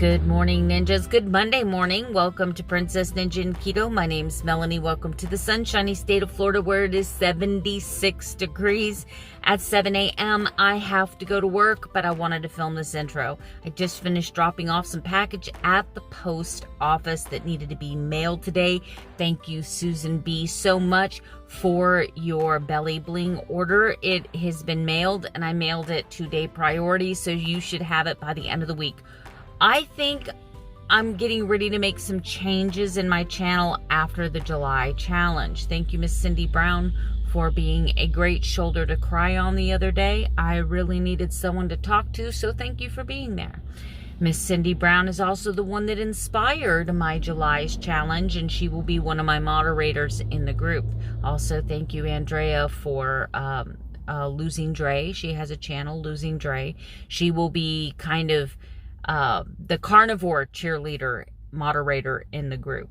Good morning, ninjas. Good Monday morning. Welcome to Princess Ninja and Keto. My name's Melanie. Welcome to the sunshiny state of Florida where it is 76 degrees at 7 a.m. I have to go to work, but I wanted to film this intro. I just finished dropping off some package at the post office that needed to be mailed today. Thank you, Susan B, so much for your belly bling order. It has been mailed and I mailed it 2-day priority, so you should have it by the end of the week. I think I'm getting ready to make some changes in my channel after the July challenge. Thank you, Miss Cindy Brown, for being a great shoulder to cry on the other day. I really needed someone to talk to, so thank you for being there. Miss Cindy Brown is also the one that inspired my July's challenge, and she will be one of my moderators in the group. Also, thank you, Andrea, for Losing Dre. She has a channel, Losing Dre. She will be kind of the carnivore cheerleader moderator in the group.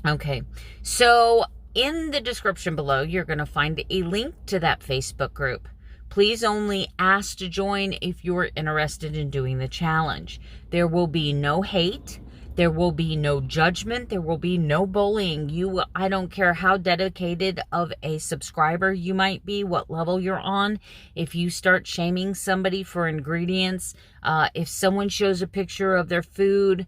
Okay, so in the description below, you're going to find a link to that Facebook group. Please only ask to join if you're interested in doing the challenge. There will be no hate. There will be no judgment. There will be no bullying. I don't care how dedicated of a subscriber you might be, what level you're on. If you start shaming somebody for ingredients, if someone shows a picture of their food,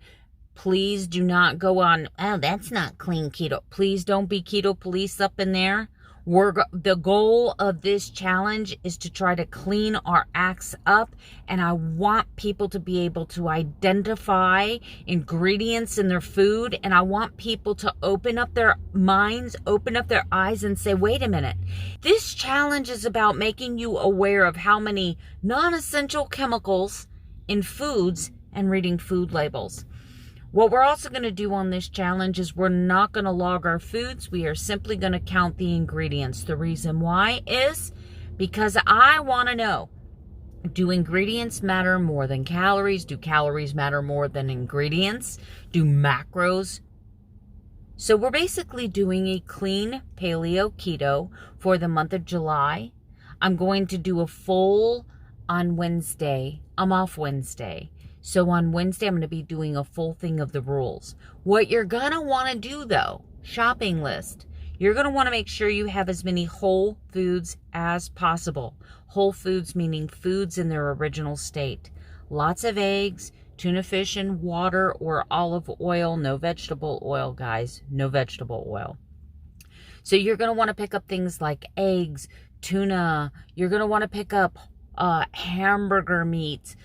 please do not go on, oh, that's not clean keto. Please don't be keto police up in there. The goal of this challenge is to try to clean our acts up, and I want people to be able to identify ingredients in their food, and I want people to open up their minds, open up their eyes, and say, wait a minute, this challenge is about making you aware of how many non-essential chemicals in foods and reading food labels. What we're also going to do on this challenge is we're not going to log our foods. We are simply going to count the ingredients. The reason why is because I want to know, do ingredients matter more than calories? Do calories matter more than ingredients? Do macros? So we're basically doing a clean paleo keto for the month of July. I'm going to do a full on Wednesday. I'm off Wednesday. So on Wednesday, I'm going to be doing a full thing of the rules. What you're going to want to do, though, shopping list, you're going to want to make sure you have as many whole foods as possible. Whole foods meaning foods in their original state. Lots of eggs, tuna fish, and water or olive oil. No vegetable oil, guys. No vegetable oil. So you're going to want to pick up things like eggs, tuna. You're going to want to pick up hamburger meat,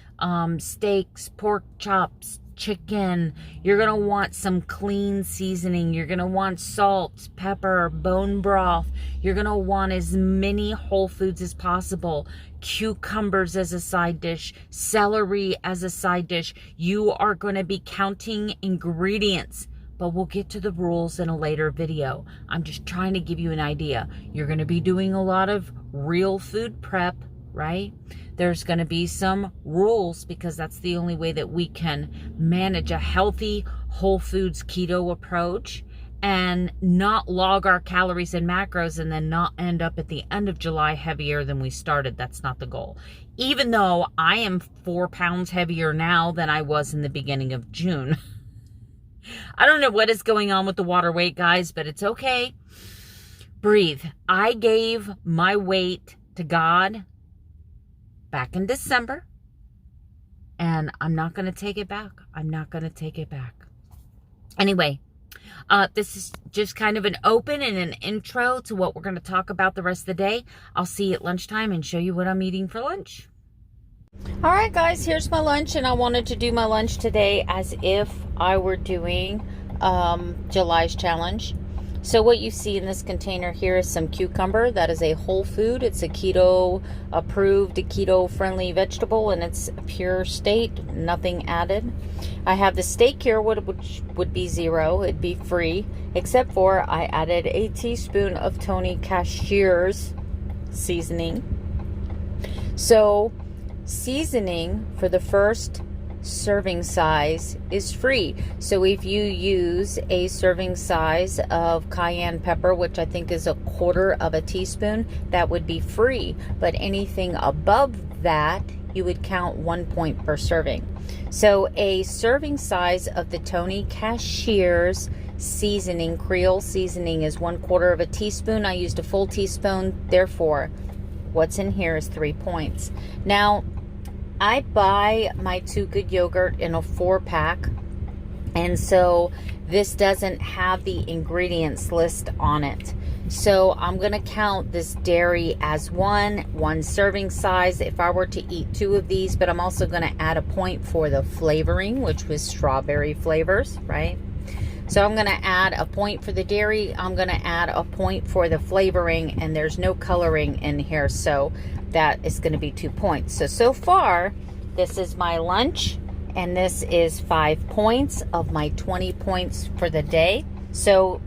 steaks, pork chops, chicken. You're going to want some clean seasoning. You're going to want salt, pepper, bone broth. You're going to want as many whole foods as possible. Cucumbers as a side dish, celery as a side dish. You are going to be counting ingredients, but we'll get to the rules in a later video. I'm just trying to give you an idea. You're going to be doing a lot of real food prep, right? There's going to be some rules because that's the only way that we can manage a healthy whole foods keto approach and not log our calories and macros and then not end up at the end of July heavier than we started. That's not the goal. Even though I am 4 pounds heavier now than I was in the beginning of June. I don't know what is going on with the water weight, guys, but it's okay. Breathe. I gave my weight to God back in December, and I'm not going to take it back. I'm not going to take it back. Anyway, this is just kind of an open and an intro to what we're going to talk about the rest of the day. I'll see you at lunchtime and show you what I'm eating for lunch. All right, guys, here's my lunch, and I wanted to do my lunch today as if I were doing July's challenge. So what you see in this container here is some cucumber. That is a whole food. It's a keto approved, keto friendly vegetable, and it's a pure state, nothing added. I have the steak here, which would be 0. It'd be free, except for I added a teaspoon of Tony Cashier's seasoning. So seasoning for the first serving size is free. So if you use a serving size of cayenne pepper, which I think is 1/4 of a teaspoon, that would be free. But anything above that you would count 1 point per serving. So a serving size of the Tony Cashier's seasoning, Creole seasoning, is 1/4 of a teaspoon. I used a full teaspoon, therefore what's in here is 3 points. Now, I buy my Too Good yogurt in a 4-pack, and so this doesn't have the ingredients list on it. So I'm going to count this dairy as one serving size if I were to eat 2 of these, but I'm also going to add a point for the flavoring, which was strawberry flavors, right? So I'm going to add a point for the dairy. I'm going to add a point for the flavoring, and there's no coloring in here, so that is going to be 2 points. So far, this is my lunch, and this is 5 points of my 20 points for the day. So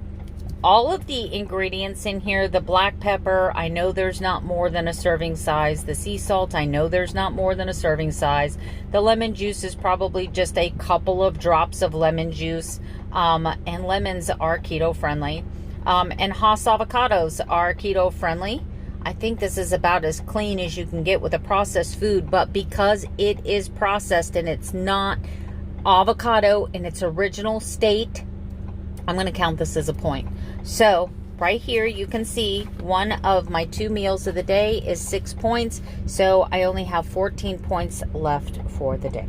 all of the ingredients in here, the black pepper, I know there's not more than a serving size. The sea salt, I know there's not more than a serving size. The lemon juice is probably just a couple of drops of lemon juice. And lemons are keto friendly. And Hass avocados are keto friendly. I think this is about as clean as you can get with a processed food, but because it is processed and it's not avocado in its original state, I'm going to count this as a point. So right here you can see one of my 2 meals of the day is 6 points. So I only have 14 points left for the day.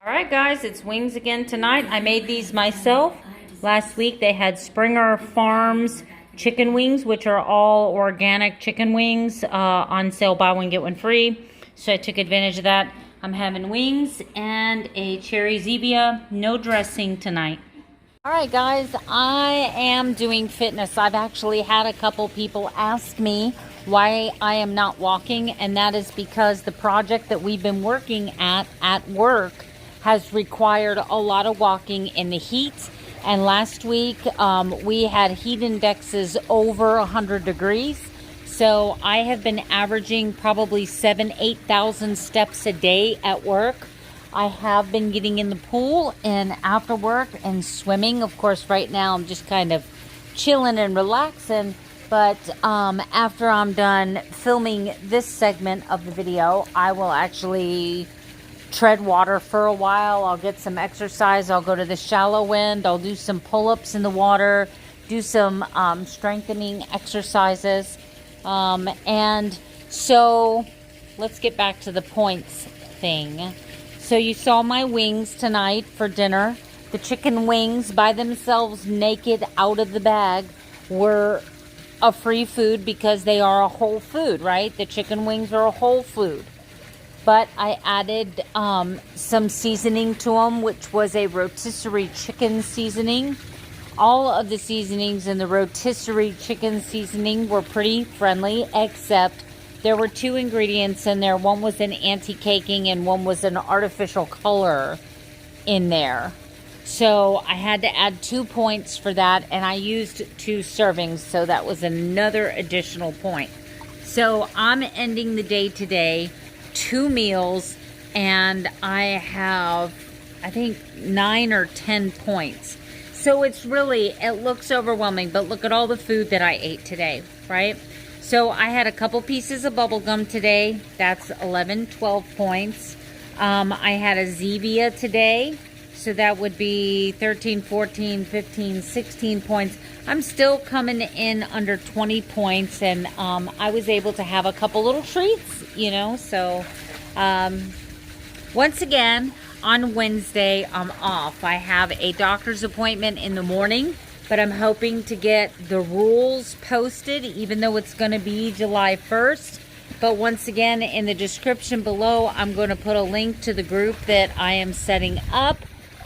All right, guys, it's wings again tonight. I made these myself. Last week they had Springer Farms chicken wings, which are all organic chicken wings, on sale, buy one get one free. So I took advantage of that. I'm having wings and a cherry zebia, no dressing tonight. All right, guys, I am doing fitness. I've actually had a couple people ask me why I am not walking, and that is because the project that we've been working at work has required a lot of walking in the heat. And last week we had heat indexes over 100 degrees. So I have been averaging probably 8,000 steps a day at work. I have been getting in the pool and after work and swimming. Of course, right now I'm just kind of chilling and relaxing. But after I'm done filming this segment of the video, I will actually tread water for a while. I'll get some exercise. I'll go to the shallow end. I'll do some pull-ups in the water, do some strengthening exercises. And so let's get back to the points thing. So you saw my wings tonight for dinner. The chicken wings by themselves, naked out of the bag, were a free food because they are a whole food, right? The chicken wings are a whole food. But I added some seasoning to them, which was a rotisserie chicken seasoning. All of the seasonings in the rotisserie chicken seasoning were pretty friendly, except there were 2 ingredients in there. One was an anti-caking and one was an artificial color in there. So I had to add 2 points for that, and I used 2 servings, so that was another additional point. So I'm ending the day today, 2 meals, and I have, I think, 9 or 10 points. So it's really, it looks overwhelming, but look at all the food that I ate today, right? So I had a couple pieces of bubble gum today. That's 11, 12 points. I had a Zevia today. So that would be 13, 14, 15, 16 points. I'm still coming in under 20 points, and I was able to have a couple little treats, you know. So once again, on Wednesday, I'm off. I have a doctor's appointment in the morning, but I'm hoping to get the rules posted, even though it's going to be July 1st. But once again, in the description below, I'm going to put a link to the group that I am setting up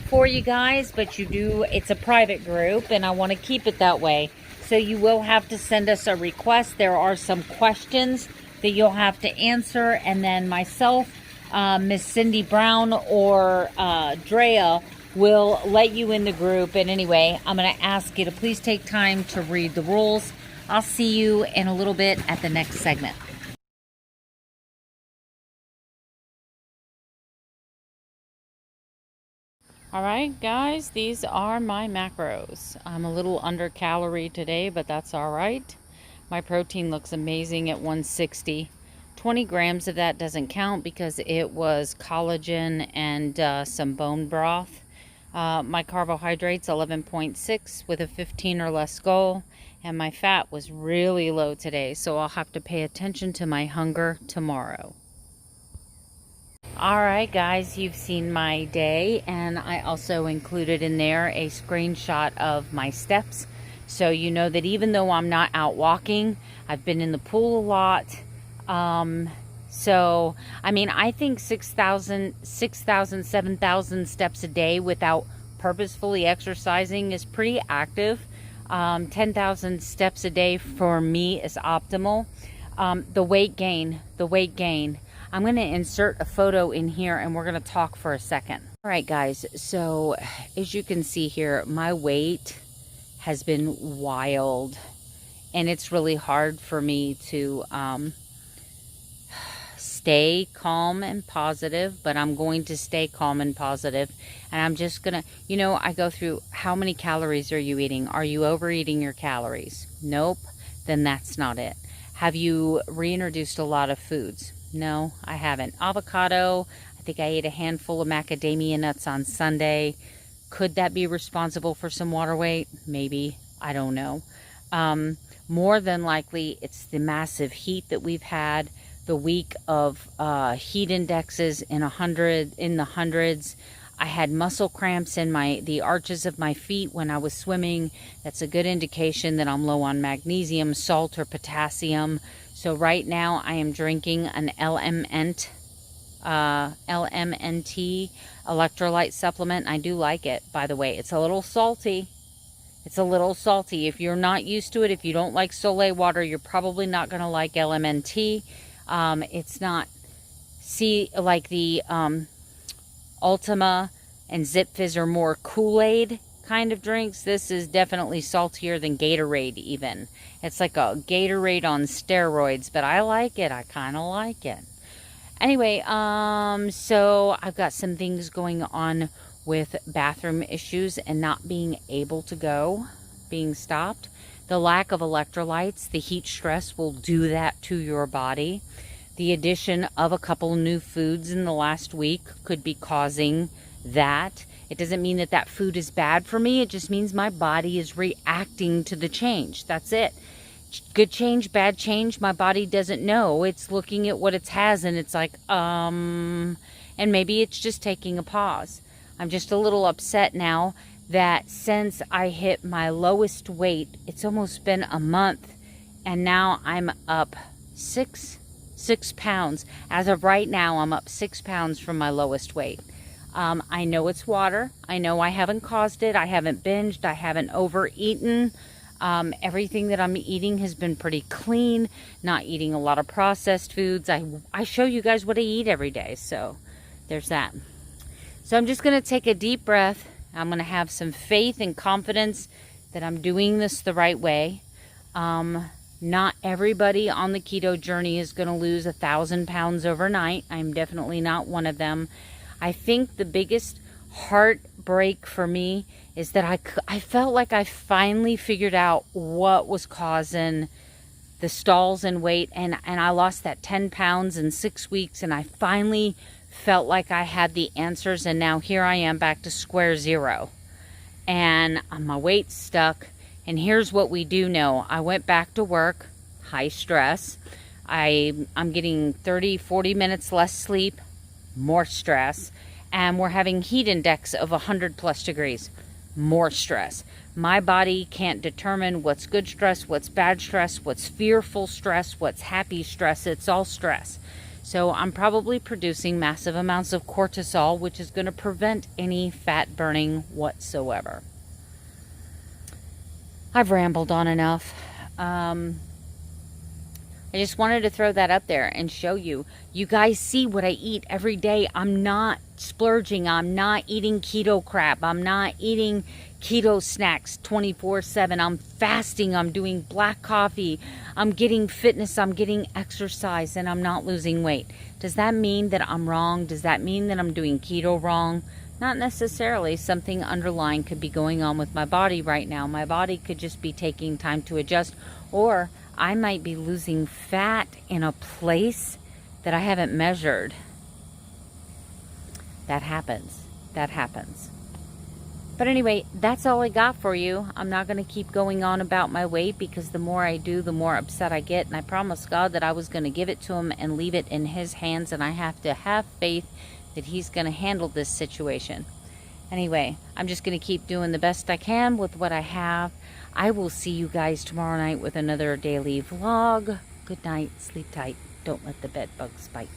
for you guys. But it's a private group, and I want to keep it that way. So you will have to send us a request. There are some questions that you'll have to answer, and then myself, Miss Cindy Brown, or Drea will let you in the group. And anyway, I'm going to ask you to please take time to read the rules. I'll see you in a little bit at the next segment. All right, guys, these are my macros. I'm a little under calorie today, but that's all right. My protein looks amazing at 160. 20 grams of that doesn't count because it was collagen and some bone broth. My carbohydrates 11.6 with a 15 or less goal, and my fat was really low today, so I'll have to pay attention to my hunger tomorrow. Alright guys, you've seen my day, and I also included in there a screenshot of my steps, so you know that even though I'm not out walking, I've been in the pool a lot. So I mean, I think 6,000, 7,000 steps a day without purposefully exercising is pretty active. 10,000 steps a day for me is optimal. The weight gain. I'm going to insert a photo in here and we're going to talk for a second. All right, guys. So as you can see here, my weight has been wild, and it's really hard for me to stay calm and positive, but I'm going to stay calm and positive. And I'm just gonna, you know, I go through, how many calories are you eating? Are you overeating your calories? Nope. Then that's not it. Have you reintroduced a lot of foods? No, I haven't. Avocado, I think I ate a handful of macadamia nuts on Sunday. Could that be responsible for some water weight? Maybe. I don't know. More than likely, it's the massive heat that we've had. The week of heat indexes in the hundreds. I had muscle cramps in the arches of my feet when I was swimming. That's a good indication that I'm low on magnesium, salt, or potassium. So right now I am drinking an LMNT electrolyte supplement. I do like it, by the way. It's a little salty. It's a little salty. If you're not used to it, if you don't like Soleil water, you're probably not going to like LMNT. It's not, like the Ultima and Zip Fizz are more Kool-Aid kind of drinks. This is definitely saltier than Gatorade even. It's like a Gatorade on steroids, but I like it. I kind of like it. Anyway, so I've got some things going on with bathroom issues and not being able to go, being stopped. The lack of electrolytes, the heat stress will do that to your body. The addition of a couple new foods in the last week could be causing that. It doesn't mean that that food is bad for me. It just means my body is reacting to the change. That's it. Good change, bad change, my body doesn't know. It's looking at what it has and it's like, and maybe it's just taking a pause. I'm just a little upset now that since I hit my lowest weight, it's almost been a month, and now I'm up six pounds. As of right now, I'm up 6 pounds from my lowest weight. I know it's water. I know I haven't caused it. I haven't binged. I haven't overeaten. Everything that I'm eating has been pretty clean, not eating a lot of processed foods. I show you guys what I eat every day, so there's that. So I'm just going to take a deep breath. I'm going to have some faith and confidence that I'm doing this the right way. Not everybody on the keto journey is going to lose 1,000 pounds overnight. I'm definitely not one of them. I think the biggest heartbreak for me is that I felt like I finally figured out what was causing the stalls in weight, and I lost that 10 pounds in 6 weeks, and I finally felt like I had the answers, and now here I am back to square zero, and my weight's stuck. And here's what we do know. I went back to work, high stress. I'm getting 30-40 minutes less sleep, more stress, and we're having heat index of 100+ degrees, more stress. My body can't determine what's good stress, what's bad stress, what's fearful stress, what's happy stress. It's all stress. So I'm probably producing massive amounts of cortisol, which is going to prevent any fat burning whatsoever. I've rambled on enough. I just wanted to throw that up there and show you. You guys see what I eat every day. I'm not splurging. I'm not eating keto crap. I'm not eating keto snacks 24/7. I'm fasting. I'm doing black coffee. I'm getting fitness. I'm getting exercise, and I'm not losing weight. Does that mean that I'm wrong? Does that mean that I'm doing keto wrong? Not necessarily. Something underlying could be going on with my body right now. My body could just be taking time to adjust, or I might be losing fat in a place that I haven't measured. That happens. That happens. But anyway, that's all I got for you. I'm not going to keep going on about my weight, because the more I do, the more upset I get. And I promised God that I was going to give it to him and leave it in his hands. And I have to have faith that he's going to handle this situation. Anyway, I'm just going to keep doing the best I can with what I have. I will see you guys tomorrow night with another daily vlog. Good night. Sleep tight. Don't let the bed bugs bite.